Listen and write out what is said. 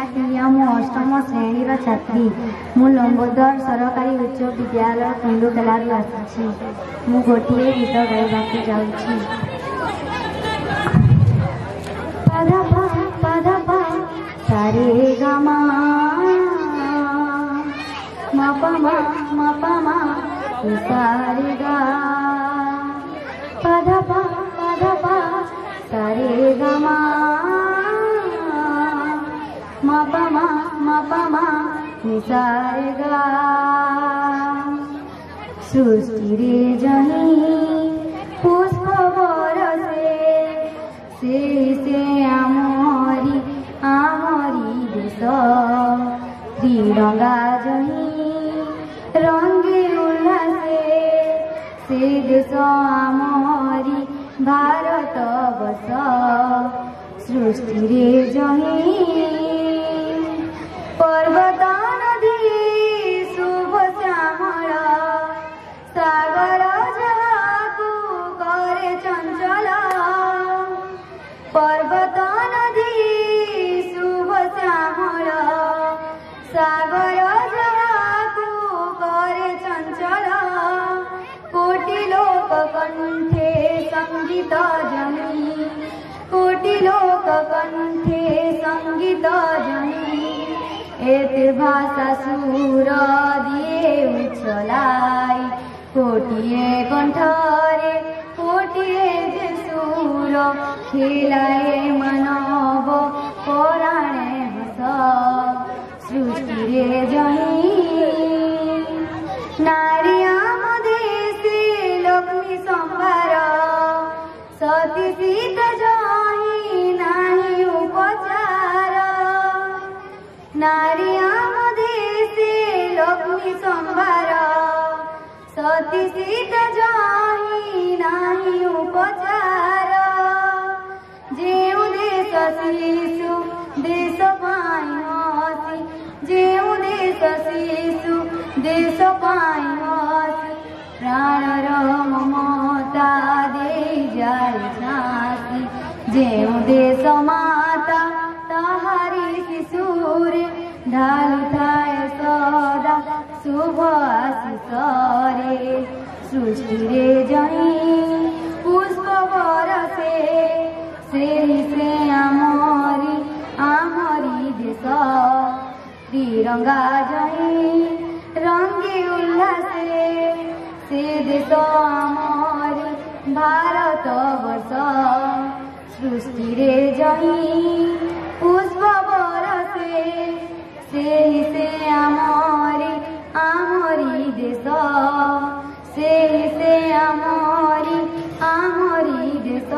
ନିହାତି ମୁଁ ଅଷ୍ଟମ ଶ୍ରେଣୀର ଛାତ୍ରୀ। ମୁଁ ଲମ୍ବୋଦର ସରକାରୀ ଉଚ୍ଚ ବିଦ୍ୟାଳୟ କୁଣ୍ଡୁକେଲାରୁ ଆସିଛି। ମୁଁ ଗୋଟିଏ ଗୀତ ଗାଇବାକୁ ଯାଉଛି। ପାଧପା ପାଧପା ସାରେ ଗାମା ମପମା ମପମା ସାରେ ଗା ପାଧପା ପାଧପା सारे गमा मपमा मपमा निसारे गा सृष्टि रे जही पुष्प बरसे से आमरी देश त्रिरंगा जही रंगे उल्लासे से देश आमरी भारत वर्ष सृष्टि रे जही पर्वत नदी शुभ श्यामल सागर जहाकू करे चंचल पर्वत नदी शुभ श्यामल सागर जहाकू करे चंचल कोटि लोक कंठे संगीत जनी कोटि लोक कंठे संगीत जनी एत भाषा सुर दिए उछलाई कोटिए कंठरे कोटिए जे सुर खिलाए मानव पराणे हस सृष्टि रे जही नारी आम देशे लक्ष्मी संभार सती सीता जही नाही उपचार नारी आम देशे लक्ष्मी संभार सती सीता जही नाही उपचार जेउ देश शिशु देश पाई हसी जेउ देश शिशु देश पाई हसी प्राणर ममता दे जाए झांसी जेउ देश माता ताहारी शिशुरे ढालु थाए सदा शुभ आशीष रे सृष्टि रे जही पुष्प बरसे से आमरी देश त्रिरंगा जही रंगे उल्लासे से देश आमरी भारत वर्ष सृष्टि रे जही पुष्प बरसे से आमरी देश से आमरी देश।